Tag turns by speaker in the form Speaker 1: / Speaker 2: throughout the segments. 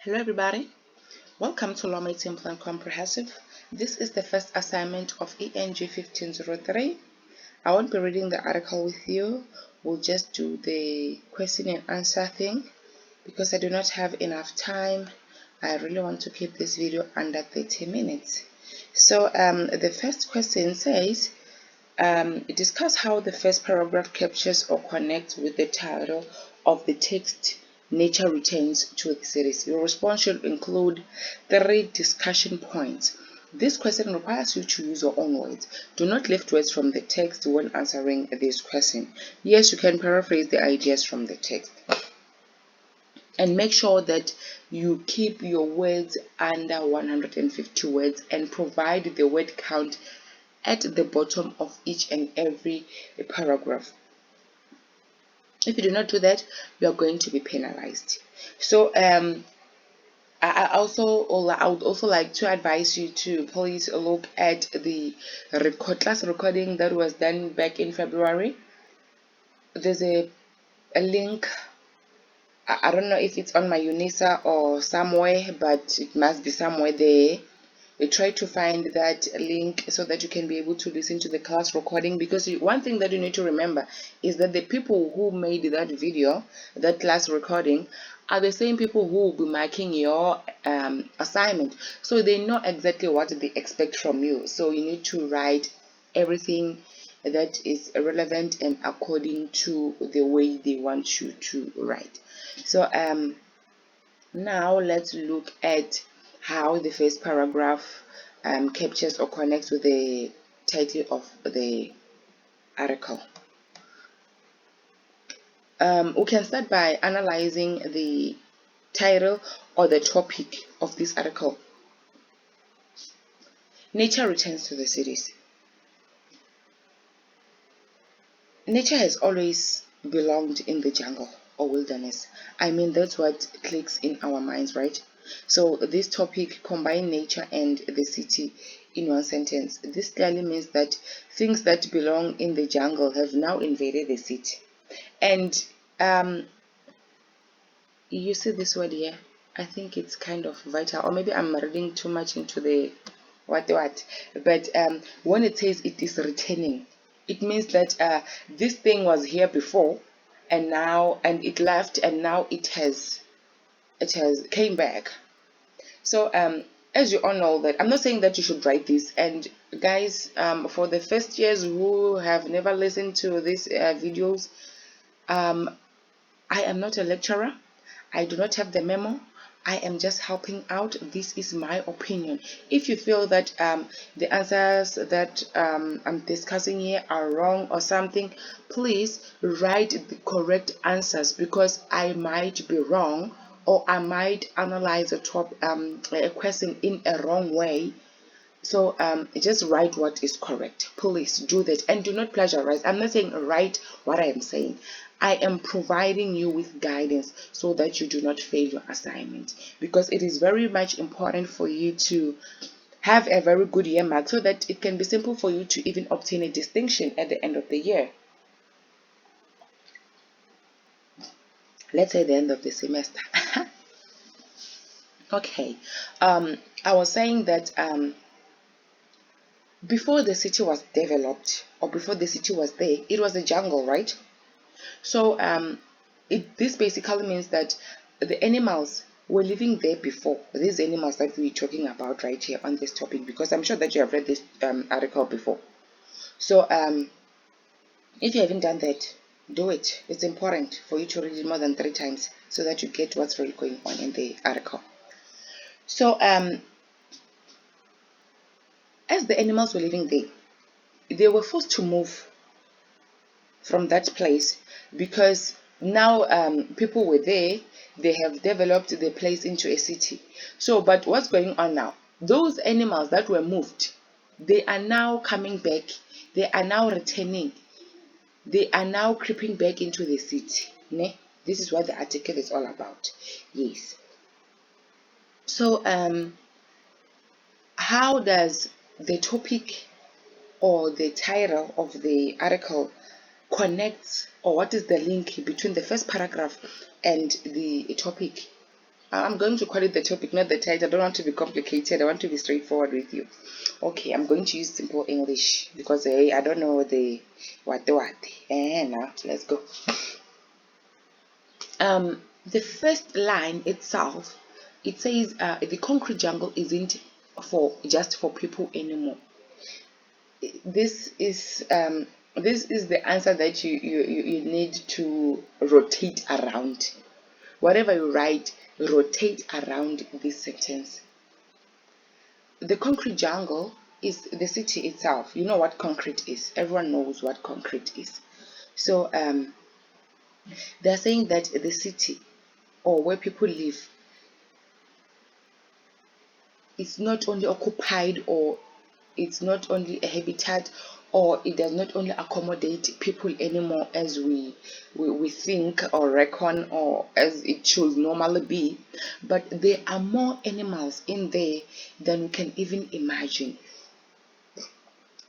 Speaker 1: Hello everybody, welcome to Law Made Simple and Comprehensive. This is the first assignment of ENG1503. I won't be reading the article with you, we'll just do the question and answer thing because I do not have enough time. I really want to keep this video under 30 minutes. So the first question says, discuss how the first paragraph captures or connects with the title of the text Nature returns to the series. Your response should include 3 discussion points. This question requires you to use your own words. Do not lift words from the text when answering this question. Yes, you can paraphrase the ideas from the text. And make sure that you keep your words under 150 words and provide the word count at the bottom of each and every paragraph. If you do not do that, you are going to be penalized. So I would also like to advise you to please look at the class recording that was done back in February. There's a link. I don't know if it's on my UNISA or somewhere, but it must be somewhere there. Try to find that link so that you can be able to listen to the class recording, because one thing that you need to remember is that the people who made that video, that class recording, are the same people who will be marking your assignment, so they know exactly what they expect from you. So you need to write everything that is relevant and according to the way they want you to write. So now let's look at how the first paragraph captures or connects with the title of the article. We can start by analyzing the title or the topic of this article. Nature returns to the cities. Nature has always belonged in the jungle or wilderness. I mean, that's what clicks in our minds, right? So this topic combines nature and the city in one sentence. This clearly means that things that belong in the jungle have now invaded the city. And you see this word here? I think it's kind of vital, or maybe I'm reading too much into the what. But when it says it is returning, it means that this thing was here before, and it left, and now it has came back. So as you all know, that I'm not saying that you should write this, and guys, for the first years who have never listened to these videos, I am not a lecturer. I do not have the memo. I am just helping out. This is my opinion. If you feel that the answers that I'm discussing here are wrong or something, please write the correct answers, because I might be wrong, or I might analyze a question in a wrong way. So just write what is correct. Please do that, and do not plagiarize. I'm not saying write what I am saying. I am providing you with guidance so that you do not fail your assignment, because it is very much important for you to have a very good year mark, so that it can be simple for you to even obtain a distinction at the end of the year. Let's say the end of the semester. Okay, I was saying that before the city was developed, or before the city was there, it was a jungle, right? So this basically means that the animals were living there before. These animals that we're talking about right here on this topic, because I'm sure that you have read this article before. So if you haven't done that, do it. It's important for you to read it more than 3 times so that you get what's really going on in the article. So as the animals were living there, they were forced to move from that place, because now people were there. They have developed the place into a city. So but what's going on now? Those animals that were moved, they are now coming back. They are now returning. They are now creeping back into the city. This is what the article is all about. Yes. So how does the topic or the title of the article connects, or what is the link between the first paragraph and the topic? I'm going to call it the topic, not the title. I don't want to be complicated. I want to be straightforward with you. Okay, I'm going to use simple English because I don't know the what. Now let's go. The first line itself, it says the concrete jungle isn't for just for people anymore. This is the answer that you need to rotate around. Whatever you write, rotate around this sentence. The concrete jungle is the city itself. You know what concrete is. Everyone knows what concrete is. So they're saying that the city or where people live is not only occupied, or it's not only a habitat, or it does not only accommodate people anymore as we think or reckon, or as it should normally be, but there are more animals in there than we can even imagine.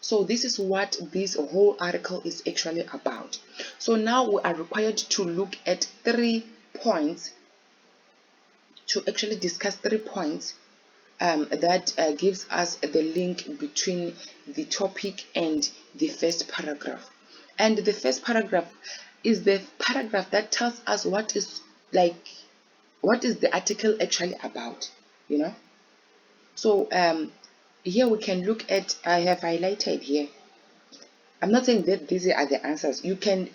Speaker 1: So this is what this whole article is actually about. So now we are required to look at 3 points, to actually discuss 3 points that gives us the link between the topic and the first paragraph. And the first paragraph is the paragraph that tells us what is the article actually about, you know. So here we can look at, I have highlighted here. I'm not saying that these are the answers. You can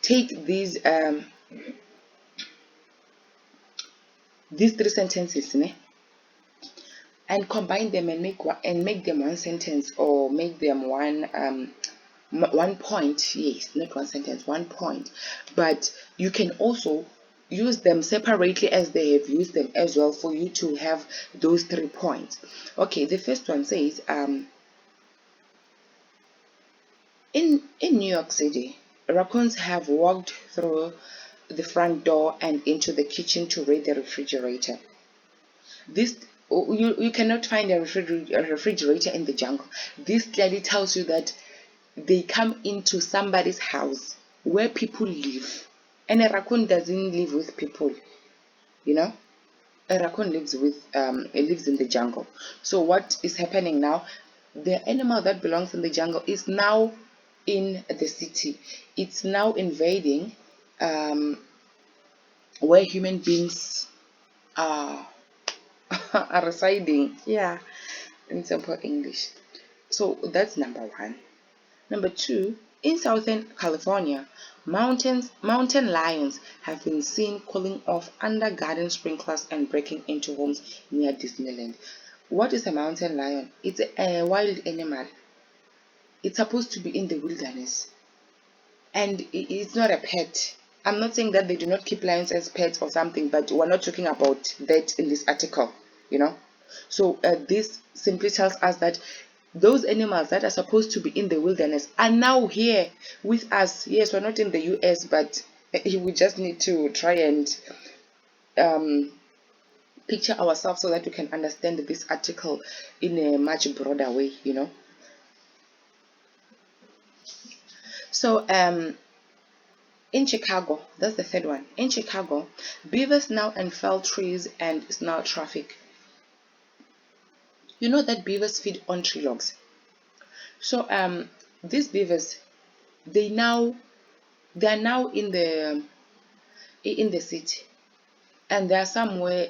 Speaker 1: take these 3 sentences, and combine them and make them one sentence, or make them one point. Yes, not one sentence, one point. But you can also use them separately as they have used them as well, for you to have those 3 points. Okay, the first one says in New York City, raccoons have walked through the front door and into the kitchen to raid the refrigerator. This, you cannot find a refrigerator in the jungle. This clearly tells you that they come into somebody's house where people live, and a raccoon doesn't live with people, you know. A raccoon lives it lives in the jungle. So what is happening now? The animal that belongs in the jungle is now in the city. It's now invading where human beings are are residing. Yeah, in simple English. So that's number 1. Number 2, in Southern California, mountain lions have been seen cooling off under garden sprinklers and breaking into homes near Disneyland. What is a mountain lion? It's a wild animal. It's supposed to be in the wilderness, and it's not a pet. I'm not saying that they do not keep lions as pets or something, but we're not talking about that in this article, you know. So this simply tells us that those animals that are supposed to be in the wilderness are now here with us. Yes, we're not in the US, but we just need to try and picture ourselves so that we can understand this article in a much broader way, you know. So in Chicago, that's the third one. In Chicago, beavers now enfell trees and snarl traffic. You know that beavers feed on tree logs. So these beavers, they are now in the city, and there are somewhere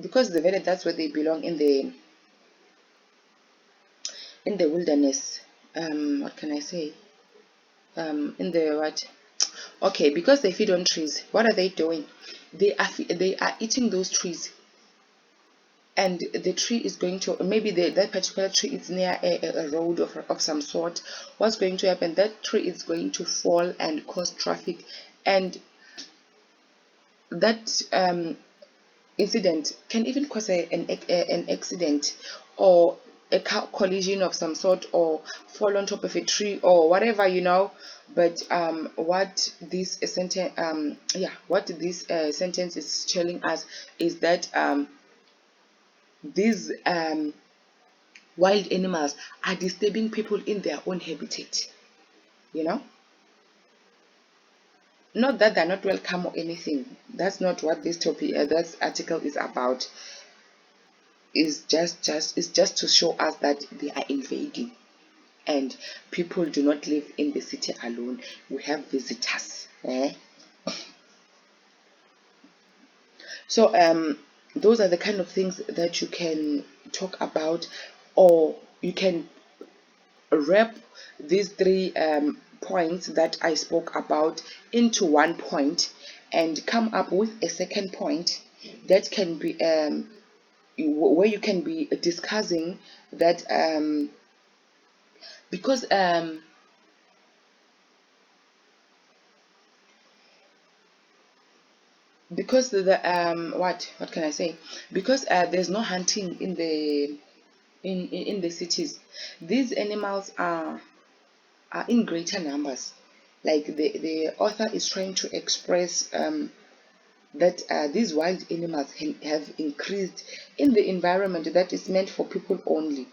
Speaker 1: because that's where they belong, in the wilderness. What can I say? In the what? Okay, because they feed on trees. What are they doing? They are eating those trees, and the tree is going to, maybe that particular tree is near a road of some sort. What's going to happen? That tree is going to fall and cause traffic, and that incident can even cause an accident, or a car collision of some sort, or fall on top of a tree, or whatever, you know. But what this sentence is telling us is that these wild animals are disturbing people in their own habitat, you know. Not that they're not welcome or anything. That's not what this topic, that article is about. Is just to show us that they are invading, and people do not live in the city alone. We have visitors. So those are the kind of things that you can talk about, or you can wrap these three points that I spoke about into one point and come up with a second point that can be where you can be discussing that, because the what can I say, because there's no hunting in the in the cities. These animals are in greater numbers. Like the author is trying to express that these wild animals have increased in the environment that is meant for people only,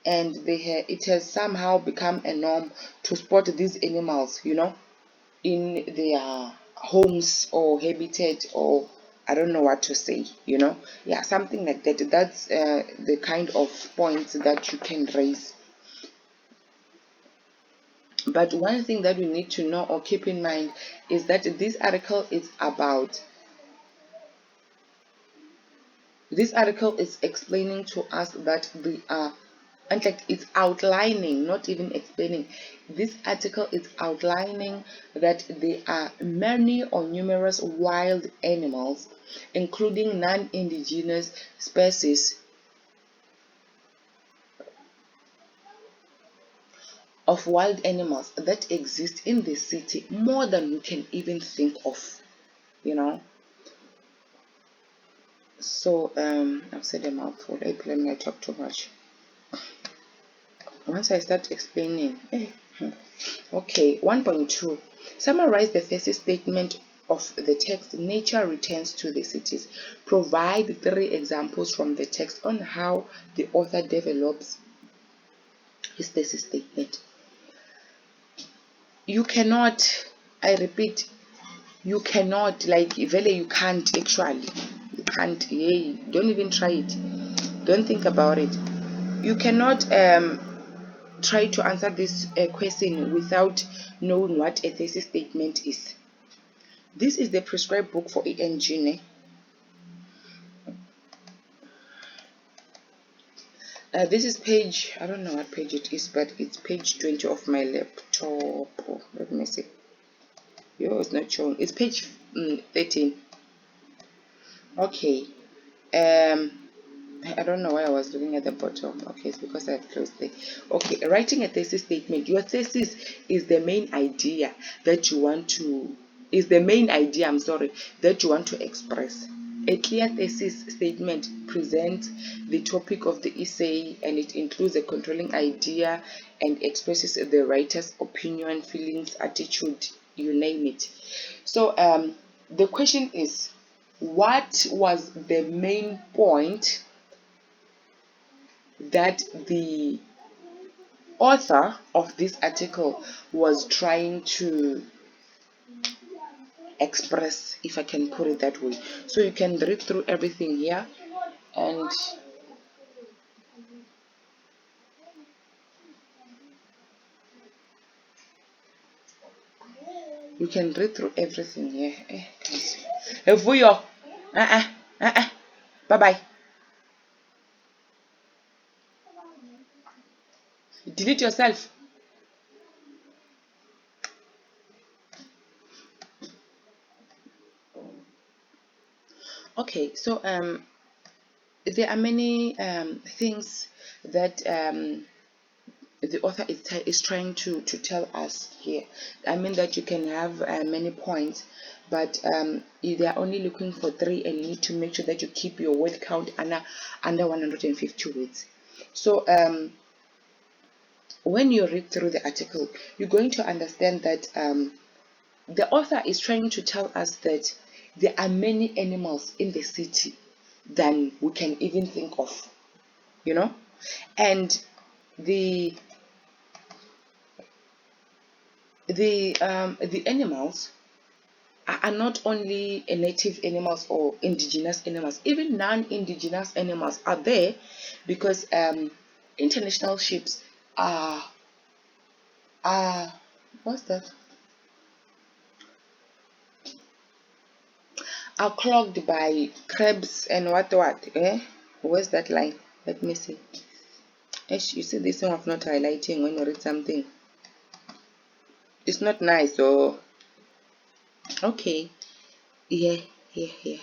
Speaker 1: and it has somehow become a norm to spot these animals, in their homes or habitat, or I don't know what to say, yeah, something like that. That's the kind of points that you can raise. But one thing that we need to know or keep in mind is that this article is explaining to us that they are, in fact, it's outlining, not even explaining. This article is outlining that there are many or numerous wild animals, including non-indigenous species of wild animals that exist in the city, more than we can even think of, you know. So I've said a mouthful. Let me not talk too much. Once I start explaining, okay. 1.2. Summarize the thesis statement of the text. Nature returns to the cities. Provide 3 examples from the text on how the author develops his thesis statement. You cannot, I repeat, you cannot, like, Vele, you can't actually. You can't. Hey, don't even try it. Don't think about it. You cannot try to answer this question without knowing what a thesis statement is. This is the prescribed book for ENG. This is page, I don't know what page it is, but it's page 20 of my laptop. Oh, let me see. Yo, it's not showing. It's page 13. Okay. I don't know why I was looking at the bottom. Okay, it's because I closed it. Okay, writing a thesis statement. Your thesis is the main idea that you want to, I'm sorry, that you want to express. A clear thesis statement presents the topic of the essay, and it includes a controlling idea and expresses the writer's opinion, feelings, attitude, you name it. So the question is, what was the main point that the author of this article was trying to express, if I can put it that way? So you can read through everything here, and you can read through everything here. Evuyo. Bye bye. Delete yourself. Okay, so there are many things that the author is trying to tell us here. I mean that you can have many points, but they are only looking for 3, and you need to make sure that you keep your word count under 150 words. So when you read through the article, you're going to understand that the author is trying to tell us that there are many animals in the city than we can even think of, and the the animals are not only native animals or indigenous animals, even non-indigenous animals are there, because international ships are what's that, are clogged by crabs and what where's that line? Let me see. Ish, you see this one of not highlighting when you read something, it's not nice. So okay, yeah, yeah.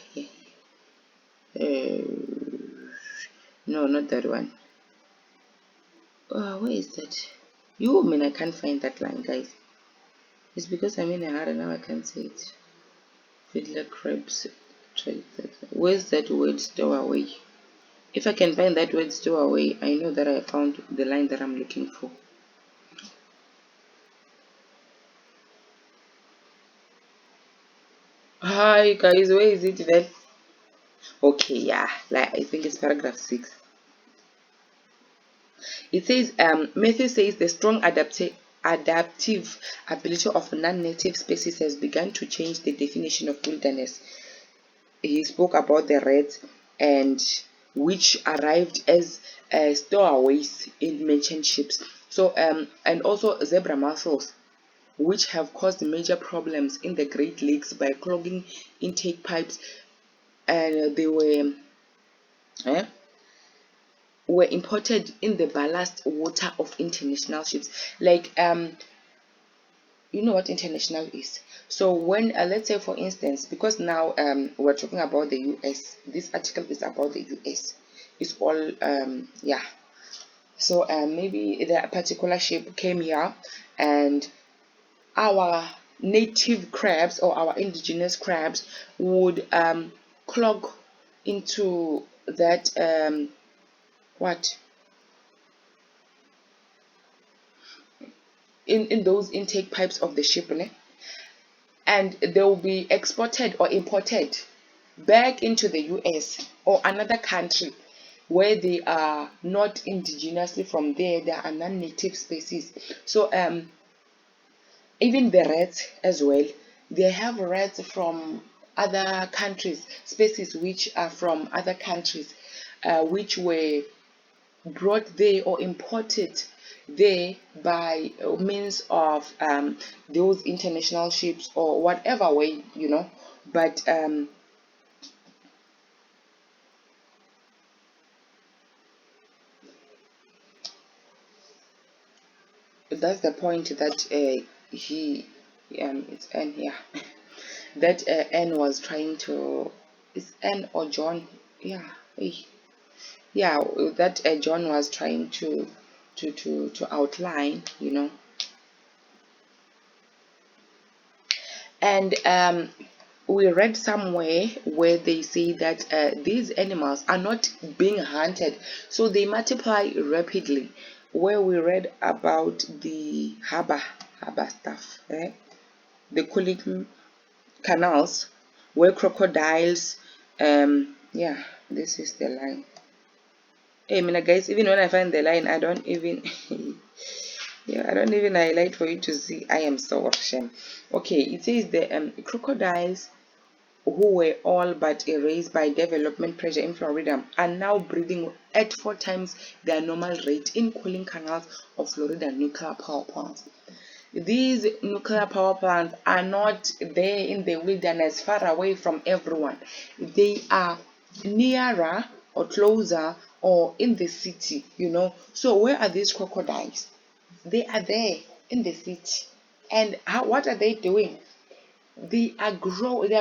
Speaker 1: No, not that one. Where is that? You mean I can't find that line, guys? It's because I'm in a hurry now. I can't say it. Fiddler crabs. Where's that word stowaway? If I can find that word stowaway, I know that I found the line that I'm looking for. Hi guys, where is it then? Okay, yeah, like I think it's paragraph 6. It says, Matthew says the strong adaptive ability of non-native species has begun to change the definition of wilderness. He spoke about the rats, and which arrived as stowaways in merchant ships. So and also zebra mussels, which have caused major problems in the Great Lakes by clogging intake pipes, and they eh, were imported in the ballast water of international ships. Like you know what international is. So when let's say for instance, because now we're talking about the US, this article is about the US. It's all yeah. So maybe the particular ship came here, and our native crabs or our indigenous crabs would clog into that what in those intake pipes of the ship, né? And they will be exported or imported back into the US or another country where they are not indigenously from there, they are non-native species. So even the rats as well, they have rats from other countries, species which are from other countries, which were brought there or imported there by means of those international ships or whatever way, but that's the point that he it's N here that N was trying to, is N or John, yeah, eh, yeah, that John was trying to outline, and we read somewhere where they say that these animals are not being hunted, so they multiply rapidly. Where we read about the harbor stuff, the cooling canals, where crocodiles, yeah, this is the line. Hey, Mina guys, even when I find the line, I don't even yeah, I don't even highlight for you to see. I am so ashamed. Okay, it says the crocodiles who were all but erased by development pressure in Florida are now breeding at 4 times their normal rate in cooling canals of Florida nuclear power plants. These nuclear power plants are not there in the wilderness far away from everyone. They are nearer or closer or in the city, So where are these crocodiles? They are there in the city. And what are they doing? Their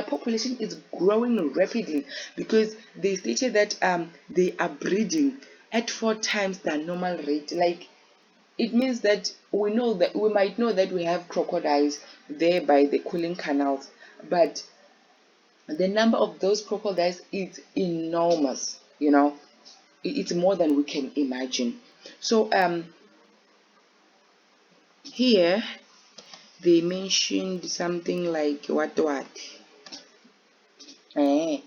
Speaker 1: population is growing rapidly, because they stated that they are breeding at 4 times their normal rate. Like, it means that we might know that we have crocodiles there by the cooling canals, but the number of those crocodiles is enormous. It's more than we can imagine. So here they mentioned something like what eh,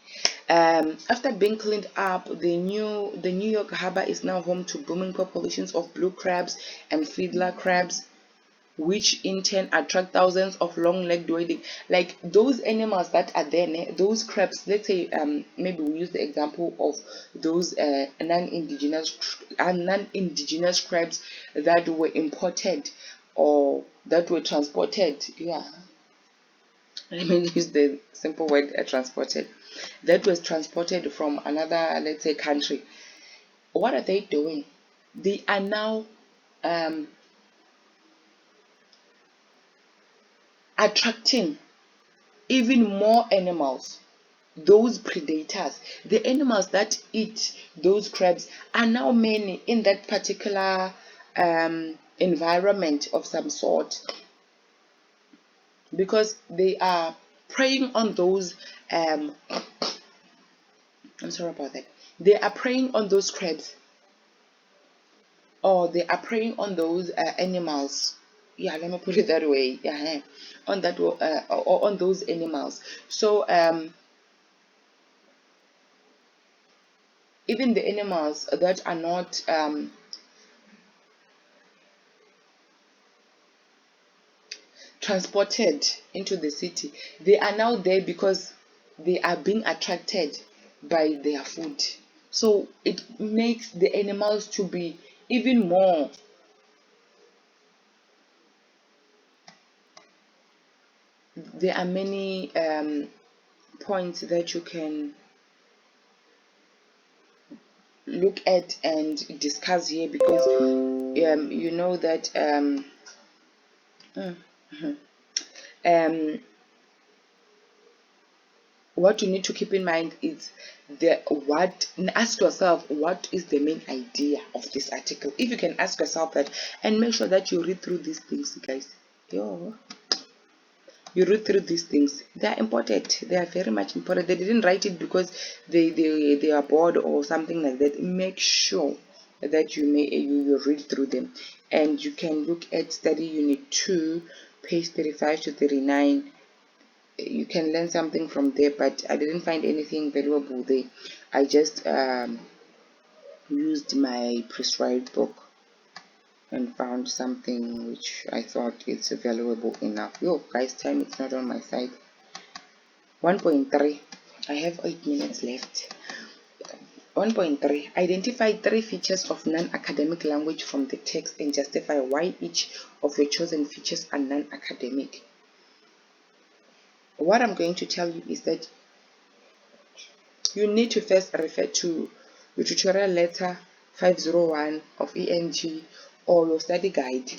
Speaker 1: after being cleaned up, the New York harbor is now home to booming populations of blue crabs and fiddler crabs, which in turn attract thousands of long-legged wading. Like those animals that are there, those crabs. Let's say maybe we use the example of those non-indigenous crabs that were imported or that were transported. Yeah, let me use the simple word transported. That was transported from another, let's say, country. What are they doing? They are now um, attracting even more animals, those predators. The animals that eat those crabs are now many in that particular environment of some sort, because they are preying on those I'm sorry about that. They are preying on those crabs, or they are preying on those animals. Yeah, let me put it that way. Yeah, on that or on those animals. So even the animals that are not transported into the city, they are now there because they are being attracted by their food. So it makes the animals to be even more. There are many points that you can look at and discuss here, because you know that um, what you need to keep in mind is ask yourself, what is the main idea of this article? If you can ask yourself that, and make sure that you read through these things, guys. You read through these things. They are important. They are very much important. They didn't write it because they are bored or something like that. Make sure that you read through them, and you can look at study unit 2, page 35 to 39. You can learn something from there, but I didn't find anything valuable there. I just used my prescribed book and found something which I thought it's valuable enough. Yo guys, time is not on my side. 1.3, I have 8 minutes left. 1.3, identify 3 features of non-academic language from the text and justify why each of your chosen features are non-academic. What I'm going to tell you is that you need to first refer to your tutorial letter 501 of ENG or your study guide.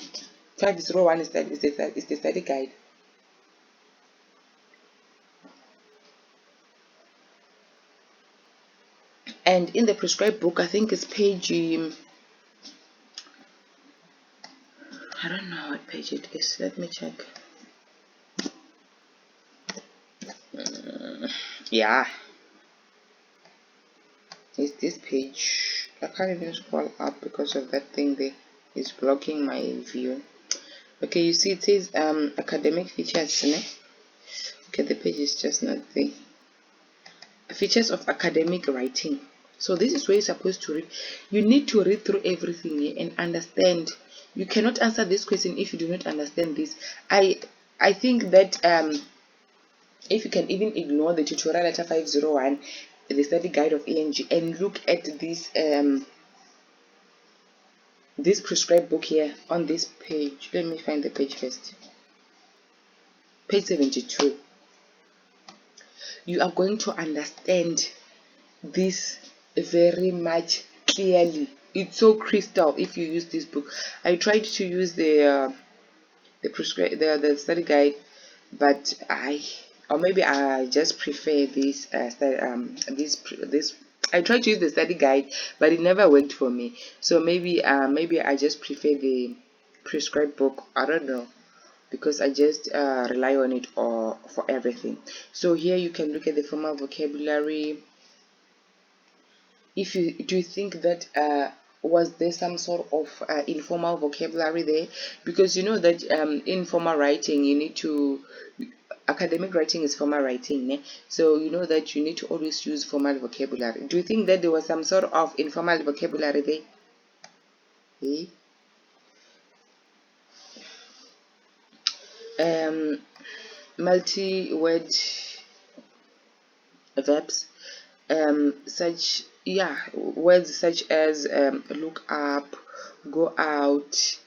Speaker 1: 501 is the study guide. And in the prescribed book, I think it's page I don't know what page it is. Let me check. Yeah, it's this page. I can't even scroll up because of that thing there is blocking my view. Okay, you see it says academic features, né? Okay, the page is just not there. Features of academic writing. So this is where you're supposed to read. You need to read through everything here and understand. You cannot answer this question if you do not understand this. I think that if you can even ignore the tutorial letter 501, the study guide of ENG, and look at this prescribed book here on this page. Let me find the page first. Page 72. You are going to understand this very much clearly. It's so crystal if you use this book. I tried to use the study guide, but or maybe I just prefer this this. I tried to use the study guide, but it never worked for me. So maybe I just prefer the prescribed book. I don't know, because I just rely on it or for everything. So here you can look at the formal vocabulary. If you do you think that was there some sort of informal vocabulary there, because you know that informal writing, you need to academic writing is formal writing, né? So you know that you need to always use formal vocabulary. Do you think that there was some sort of informal vocabulary there? Eh? multi-word verbs, such words such as look up, go out,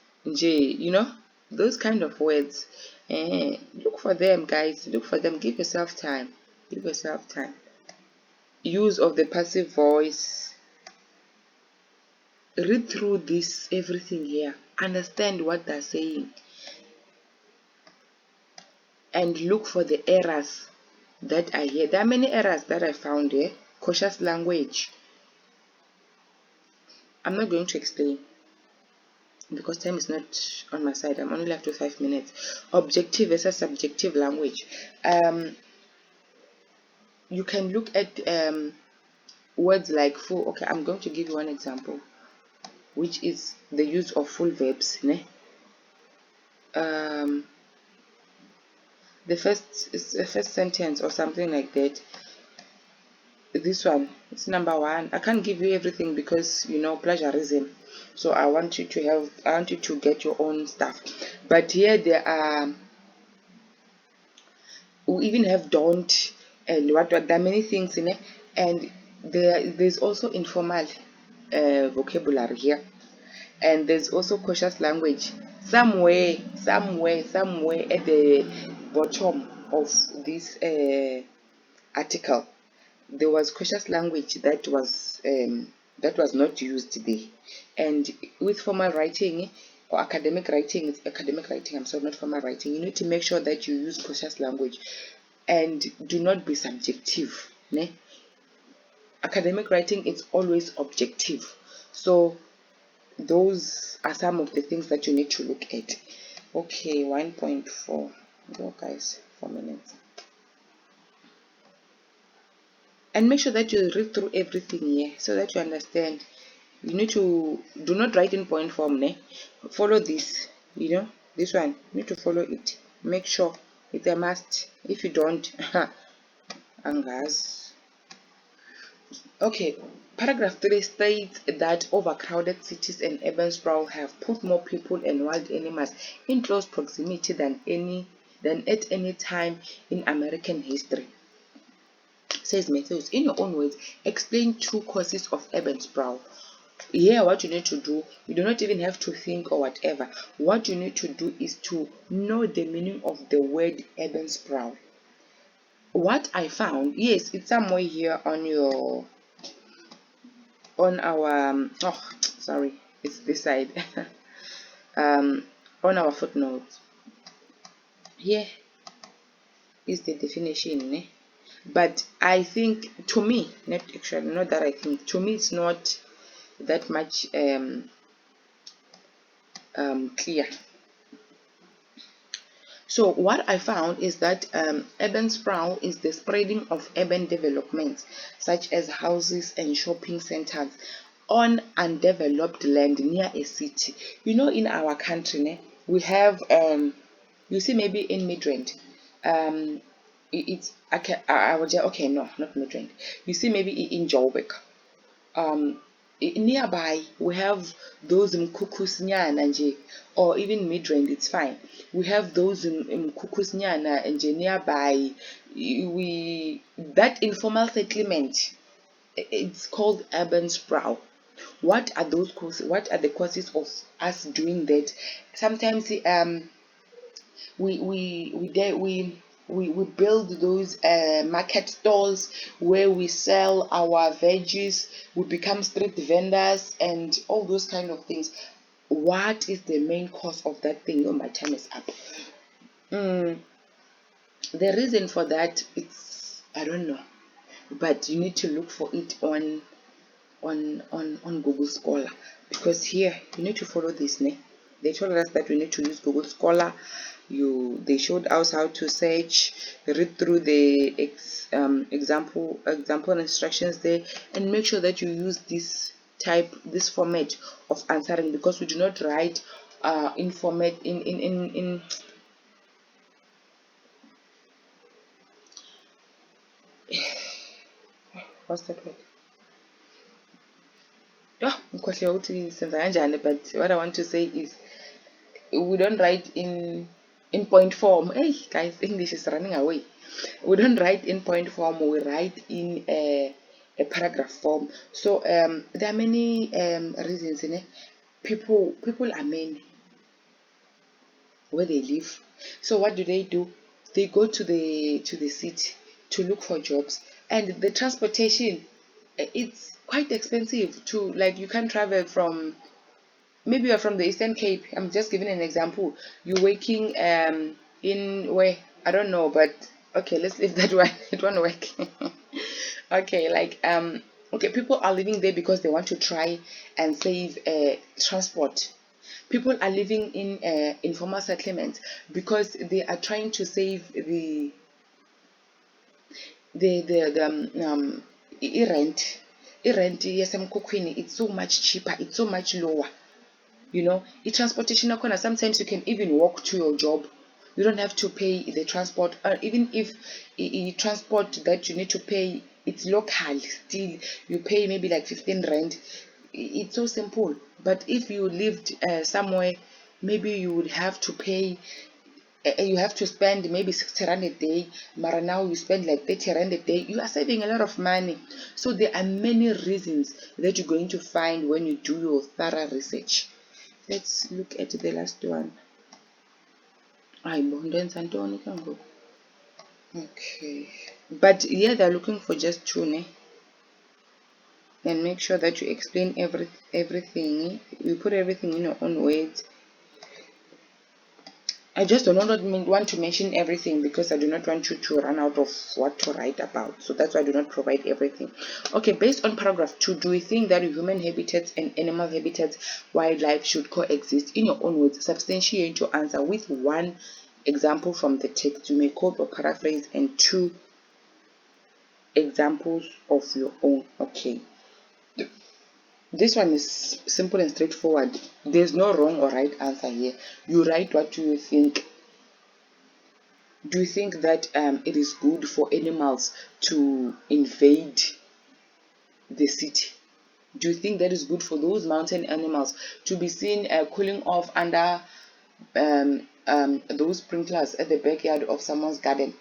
Speaker 1: those kind of words. Look for them, guys. Look for them. Give yourself time. Give yourself time. Use of the passive voice. Read through this everything here. Understand what they're saying. And look for the errors that are here. There are many errors that I found here. Cautious language. I'm not going to explain because time is not on my side. I'm only left with 5 minutes. Objective versus subjective language. You can look at words like full. Okay, I'm going to give you one example, which is the use of full verbs. The first sentence or something like that. This one, it's number one. I can't give you everything because plagiarism. So I want you to get your own stuff. But here there are, we even have don't and what there are many things in it, and there's also informal vocabulary here, and there's also cautious language somewhere at the bottom of this article. There was cautious language that was not used there, and with formal writing or academic writing, I'm sorry, not formal writing, you need to make sure that you use cautious language and do not be subjective. Academic writing is always objective, so those are some of the things that you need to look at. Okay, 1.4. Go, guys, 4 minutes. And make sure that you read through everything here so that you understand. You need to do not write in point form. Follow this. This one, you need to follow it. Make sure it's a must. If you don't, angas. Okay, paragraph 3 states that overcrowded cities and urban sprawl have put more people and wild animals in close proximity than at any time in American history. Says Matthews, in your own words, explain 2 causes of urban sprawl. Here, what you need to do, you do not even have to think or whatever. What you need to do is to know the meaning of the word urban sprawl. What I found, yes, it's somewhere here on our sorry, it's this side. On our footnotes. Here is the definition. But I think, to me, not that I think, to me it's not that much clear. So what I found is that urban sprawl is the spreading of urban developments such as houses and shopping centers on undeveloped land near a city. In our country, we have you see, maybe in Midrand, it's okay. I would say, okay, no, not Midrand. You see, maybe in Joburg, nearby we have those mkukusnyana nje, or even Midrand, it's fine. We have those mkukusnyana nje nearby. That informal settlement, it's called urban sprawl. What are those causes? What are the causes of us doing that? Sometimes we build those market stalls where we sell our veggies. We become street vendors and all those kind of things. What is the main cause of that thing? Oh, my time is up. The reason for that, it's, I don't know, but you need to look for it on Google Scholar, because here you need to follow this. They told us that we need to use Google Scholar. They showed us how to search, read through the example instructions there, and make sure that you use this format of answering, because we do not write in format in what's that word? But what I want to say is, we don't write in in point form. Hey guys, English is running away. We don't write in point form, we write in a paragraph form. So there are many reasons in it. People are many where they live. So what do? They go to the city to look for jobs, and the transportation, it's quite expensive to, like, you can't travel from, maybe you're from the Eastern Cape. I'm just giving an example. You're working in where, I don't know, but okay, let's leave that one. It won't work. Okay, like okay, people are living there because they want to try and save transport. People are living in informal settlements because they are trying to save the rent. I-rent yasemkhukhwini, it's so much cheaper, it's so much lower. I-transportation akhona, sometimes you can even walk to your job. You don't have to pay the transport, even if transport that you need to pay, it's local still, you pay maybe like 15 rand. It's so simple. But if you lived somewhere, maybe you would have to pay, you have to spend maybe 60 rand a day, but now you spend like 30 rand a day. You are saving a lot of money. So there are many reasons that you're going to find when you do your thorough research. Let's look at the last one. Okay, but yeah, they're looking for just two, ne? And make sure that you explain everything. You put everything in your own words. I just do not want to mention everything because I do not want you to run out of what to write about. So that's why I do not provide everything. Okay, based on paragraph 2, do we think that human habitats and animal habitats, wildlife should coexist? In your own words, substantiate your answer with one example from the text. You may quote or paraphrase, and 2 examples of your own. Okay. This one is simple and straightforward. There's no wrong or right answer here. You write what you think. Do you think that it is good for animals to invade the city? Do you think that is good for those mountain animals to be seen cooling off under those sprinklers at the backyard of someone's garden?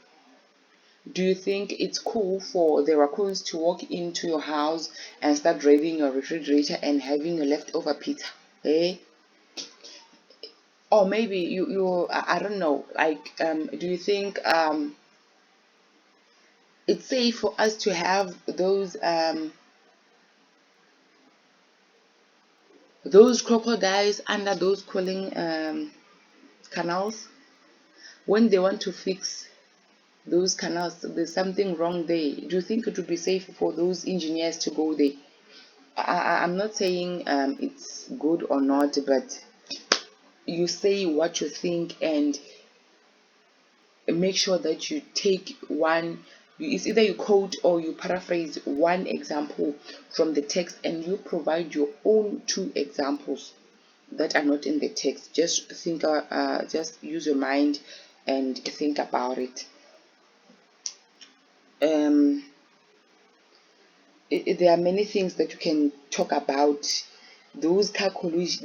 Speaker 1: Do you think it's cool for the raccoons to walk into your house and start raiding your refrigerator and having a leftover pizza? Eh? Or maybe I don't know, like do you think it's safe for us to have those crocodiles under those cooling canals? When they want to fix those canals, there's something wrong there. Do you think it would be safe for those engineers to go there? I'm not saying it's good or not, but you say what you think and make sure that you take one. It's either you quote or you paraphrase one example from the text, and you provide your own 2 examples that are not in the text. Just think, just use your mind and think about it. There are many things that you can talk about. Those car collisions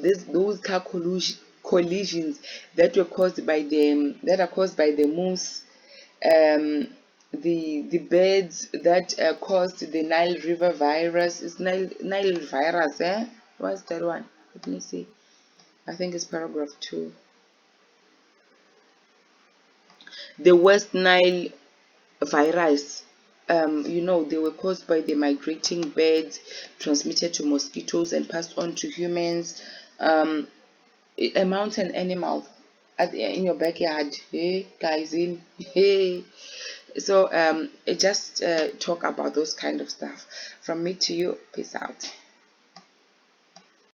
Speaker 1: that were caused by the moose, the birds that caused the Nile River virus. It's Nile virus, eh? What's that one? Let me see. I think it's paragraph 2. The West Nile virus. They were caused by the migrating birds, transmitted to mosquitoes and passed on to humans. A mountain animal in your backyard, hey guys, hey. So just talk about those kind of stuff. From me to you, peace out.